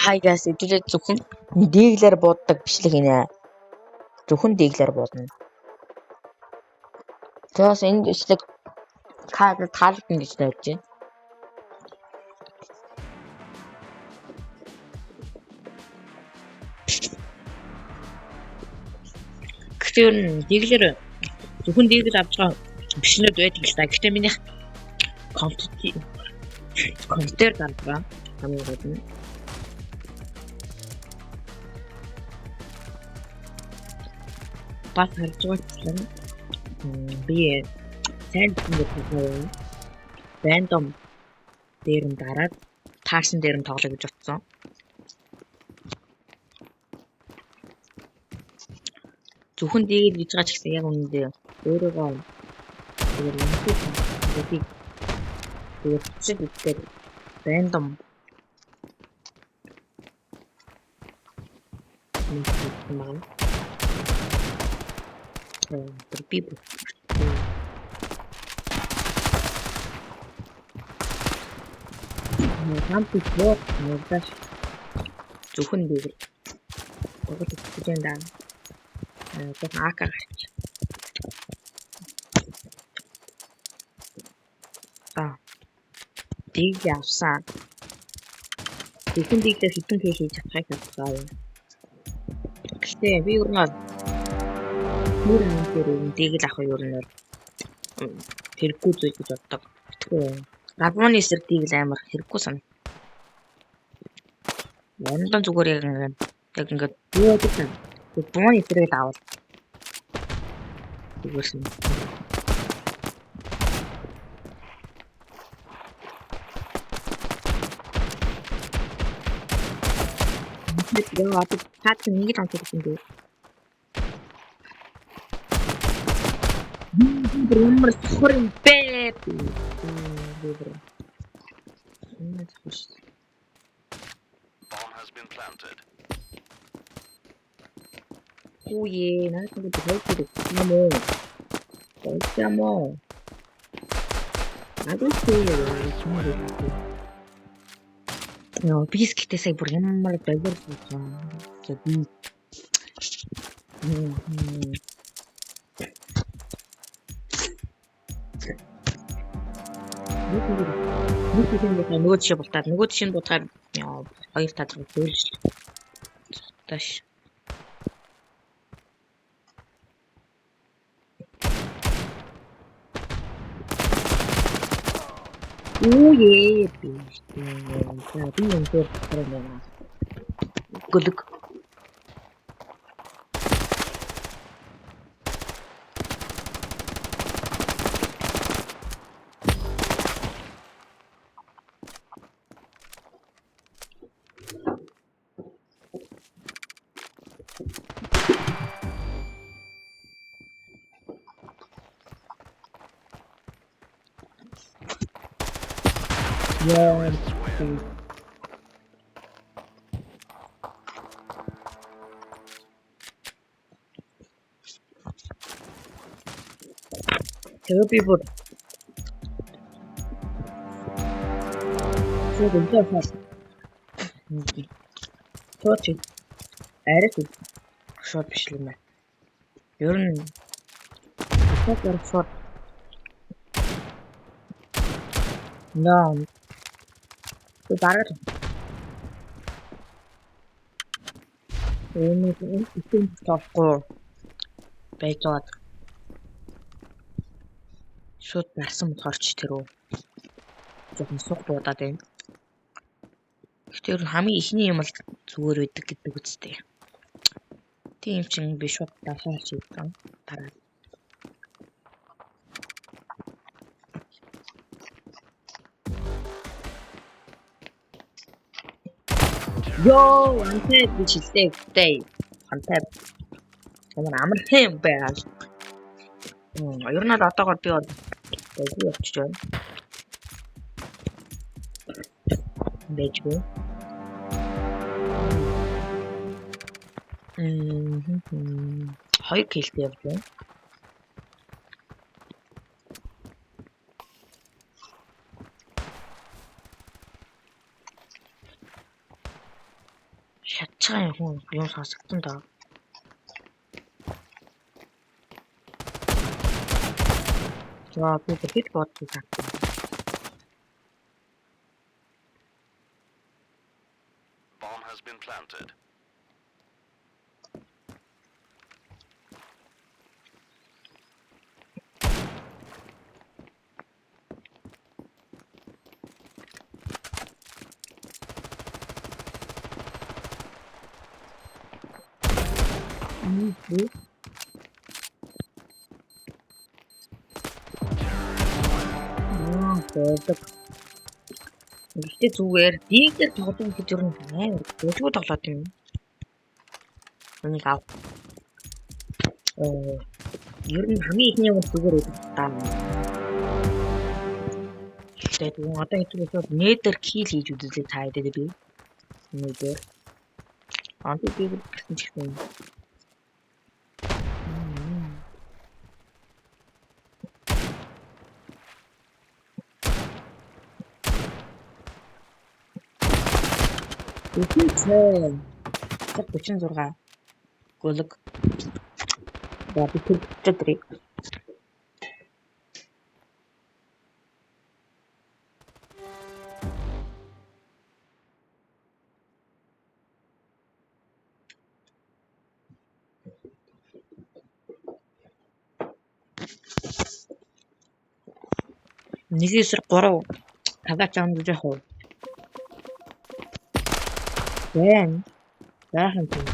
Хайгаас идэвхтэй зөвхөн дийглэр бууддаг бичлэг гинэ. Зөвхөн дийглэр буудна. Тэгээс энэ бичлэг таалагдана гэж найдаж байна. Гэхдээ дийглэр зөвхөн дийглэр авч байгаа бичлэгүүд байдаг л та. Гэхдээ миний компьютер гаргаа хамгийн гол нь бас харж байгаа би сайн зүйл random дээр нь дараад таашин дээр нь тоглоё гэж утсан. Зөвхөн дийгэл гэж байгаа ч гэсэн яг үнэндээ өөрөөгөө тэгээд чиг үгээр random маань би хамт бод нэгдэж зөвхөн дийгэл тоглож үзэж байна. Тэгээд акаар дийг явсан. Зөвхөн дийгээр хитэн хийж чадхайг хадгалаа. Гэхдээ би өөрөө дийгэл авах юу нэр хэрэггүй зүйл гэж боддог. Тэгэхээр Рабоны эсрэг дийгэл амар хэрэггүй сан. Яндаа зүгээр яг ингээд юу гэдэг вэ? Рабоны эсрэг авал. Зүгээрсэн. Яа, тат нэг л онцлог юм дээ. Бромер схорин пеп. Уе, 나한테 배우기도 뭐. 진짜 뭐. 아저씨 정말 비스킷에 세 бүр ямар diverse 저기 нөгөө жишээ болтаад нөгөө жишээнд бодохоор хоёр талраг зөөлж тааш 오예 자 비행기 그러면 그득 야 대비보 저 근처에서 저지 아래서 шот бишлэмэ. Ер нь шот шот. Наа. Тэ дараа. Энийг ихэнх тоохгүй байж байгаа. Шууд барсан болохоор ч тэрөө жоохон суг дуудаад байна. Тэгэхээр хамгийн ихний юм л зүгээр байдаг гэдэг үстэй. Тийм чин би шууд дашаа хийсэн. Дараа. Йоо, антэй би чилтэй тэй. Антай. Ямар амар хэм байгаад. Ер нь одоогоор би яг явчих жоо. Бэжгүй. Хоёр килтэй явж байна. Шатчихсан хүн юм сонсогдсон доо. За би хэд бодчих таа. Bomb has been planted. Юу? Тэгдэг. Гэхдээ зүгээр дийлэр тоглоом гэж юу юм бэ? Дэжгүй тоглоод юм. Энийг ав. Ер нь хамгийн ихний юм зүгээр байдаг таа. Тэгээд одоо хэвчээс бол нэтер кил хийж үзлээ та хэдэ би. Нэтер. Анти би гэсэн ч юм. Үгүй ээ. 36 гөлөг. Яг би тэр нэг эсрэг 3 тагач амд жах уу. Бэн. Яахан тийм.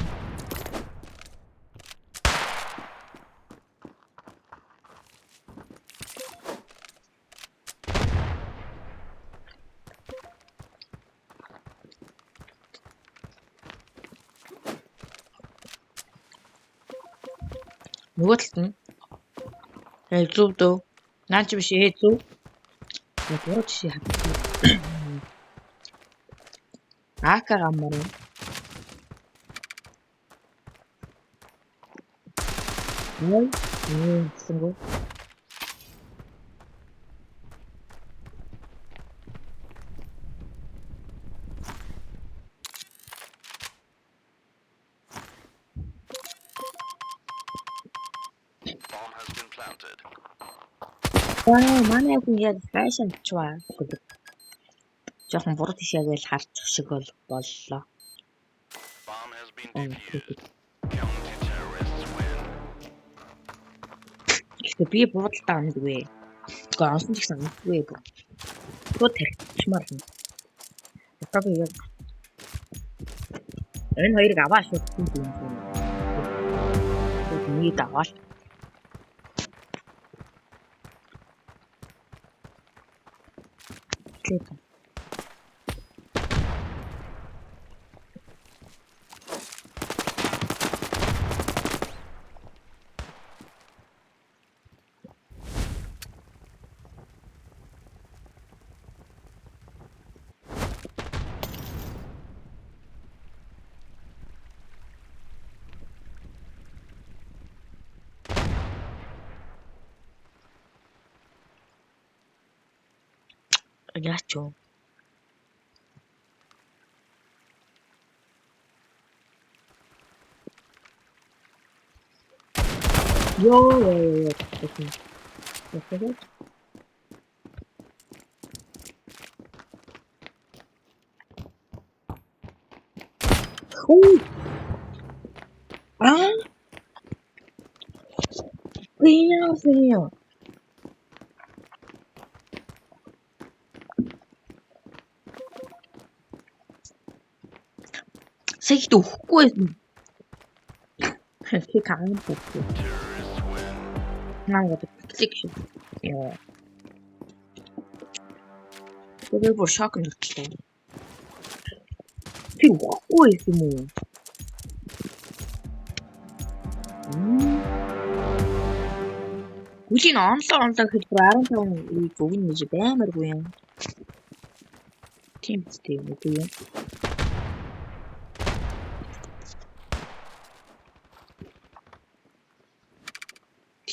Нөгөө талд нь. Зөв дөө. Наач биш зөв. Буруу жишээ хат. Ака гаммар. Сэнгүү. Bomb has been planted. Манай хүн яг фэшн чваа гэдэг. Жохон буруу тийшээ гээл харчих шиг боллоо. Bomb has been defused. Counter-terrorists win. Гэхдээ би буудалтаа амдгүй. Гэхдээ онсон ч гэсэн амдгүй бүр. Төө тархичмаар юм. Одоо би яг энэ хоёрыг аваа шууд юм. Нийт аваад Клейton. Яач юу? Йоо. Окей. А? Приятно. Сэйд өгөхгүй байсан. Хэ каан өгөхгүй. Terrorists win. Наагаад клик шүү. Яа. Тэр бүр шок нэгтлээ. Би өгөхгүй юм уу? Гүлийн онлоо гэж 15 үе өгнө гэж баймаргүй юм. Тийм үгүй юм.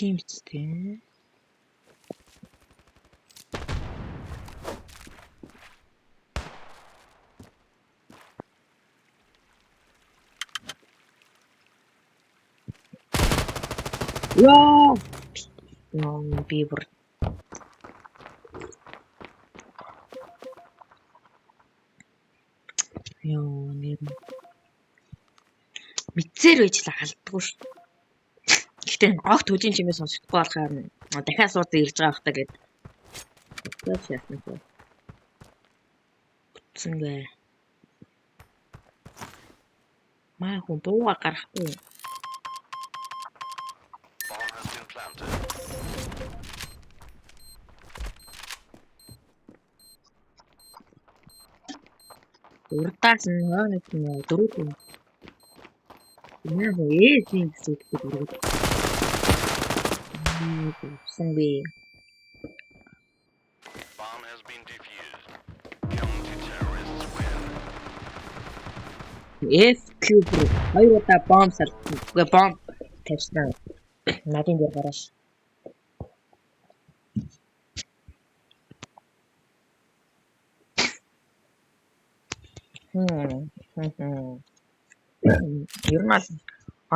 Тийм үстэй. Яа. Би бүр ёо нэр мэдсээр байж л алдгүй ш. Гэхдээ огт хөдийн чимээ сонсохгүй болохоор дахиад сууд ирж байгаа хта гэд. Тэгэж яасан бэ? Цэнгэ. Маа хүн дууга гарахгүй. Bomb has been planted. Урдаас нь хойноос нь дөрөв юм. Яа ээзийн зүйл гэдэг. Сэн би Bomb has been defused. Counter-terrorists win. FQ руу хоёр удаа бомб салсан. Үгүй бомб тавьсан. Надын дээр гараш. Ер нь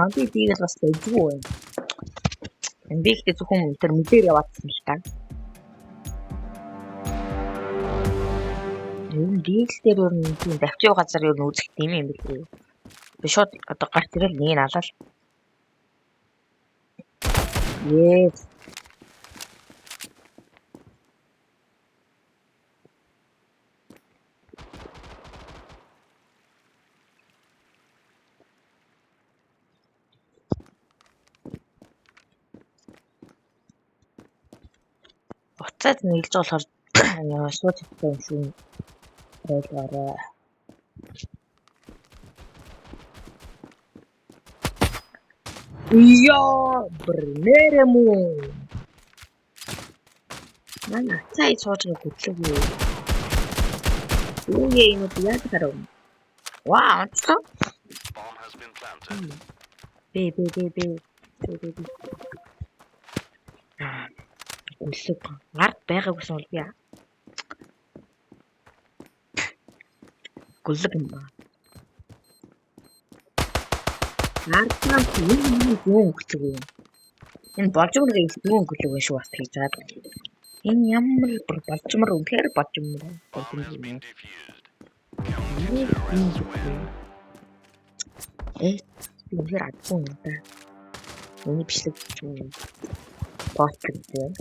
анди тийгээс бас дэжгүй юм. Би ихтэй зөвхөн тэр мэдээр яваадсан л та. Ер нь дийлдээр ер нь тийм давчив газар ер нь үзэх тийм юм билээ. Би шууд одоо гарт ирэл нэг нь алал. Yes. Уцаад нийлж болохоор яа шууд хэлсэн юм шүү. Ойлгоорой. Яа, бэрнэрэмү. Манай цай сууж байгаа хөтлөг. Юу юм яа тарав. Вау, онцгой. Bomb has been planted. Би. Өсөг ард байгаагүйсэн бол би гүлэг юм ба. Арднаа юм хөтлөг юм. Энэ болжморгийн юм хөтлөг юм шүү бас хийж байгаа. Энэ ямар болжмор үнэхээр болжмор. Bomb has been defused. Counter-terrorists win. Би үнэхээр адгүй юм да. Миний бичлэг юм. Бот гэдэг.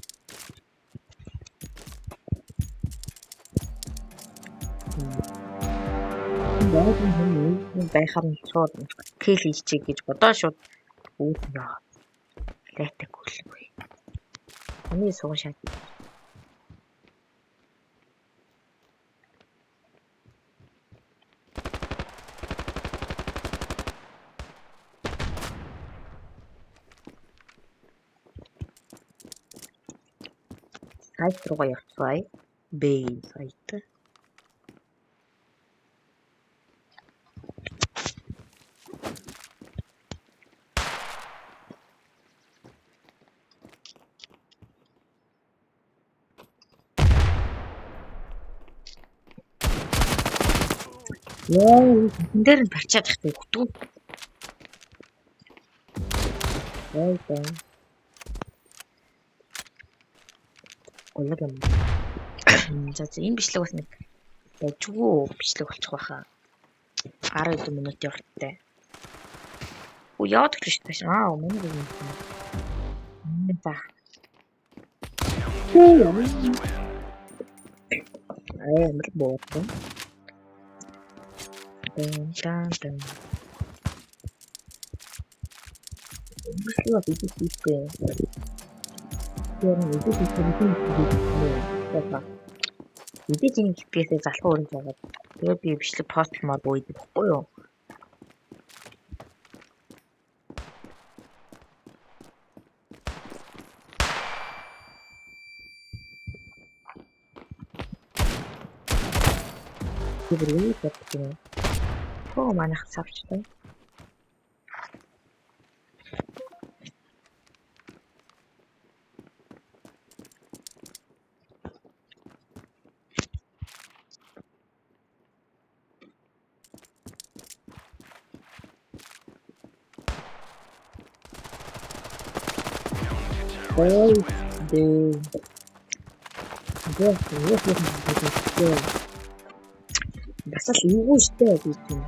Байхаар нь шууд кэл хийчих гэж бодоо шууд өөдөө лайтаг хөлгүй. Миний суган шат. Сайт руугаа явцгаая. Бэ сайт. Яа, энэ дээр нь барчаад ихтэй хөтгөө. Яа таа. Гол юм. За энэ бичлэг бас нэг дэжгүй бичлэг болчих байхаа. 10 минутын урттай. Уу яад гэж тааш. Миний юм. За. Мэл боот. Дан. Бичлэг хийхдээ. Тэрний Эдийн GPS-ийг залхуу өрнж байгаа. Тэгээд би бичлэг постлмаар буудаг байхгүй юу? Тэрийг бодсон. Манайх савчтай. Ой, 네. 이거 마사지 이고 싶대 지금.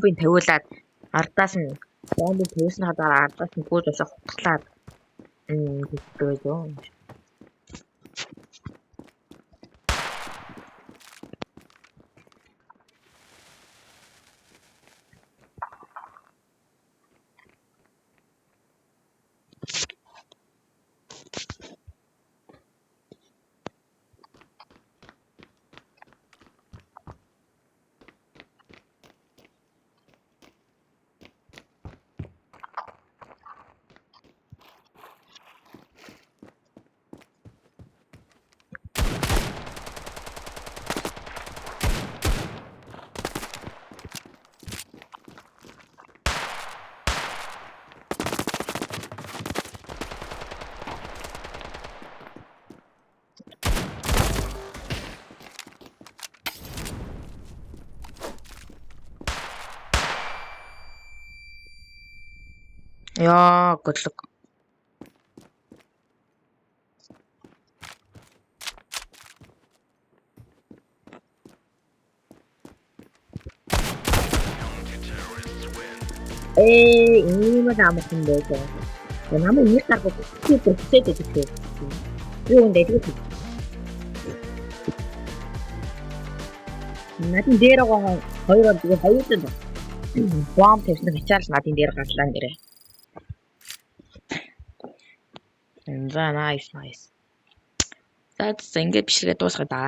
Би тавиулаад ардаас нь бомб тавьсан хадаар ардаас нь гүйж усаа хутглаад гэдэг юм. Яа, готлог. Ийм амархан байлаа. Намайг нэг гаргаж үсээд өгчээ. Юу энэ дэвгэж. Надын дээр байгаа хоёроо тэгээ хоёулаа. Бомб тавьсан ачаал надын дээр гатлаа нэрээ. За nice. За ингэж бишлэгээ дуусгая да.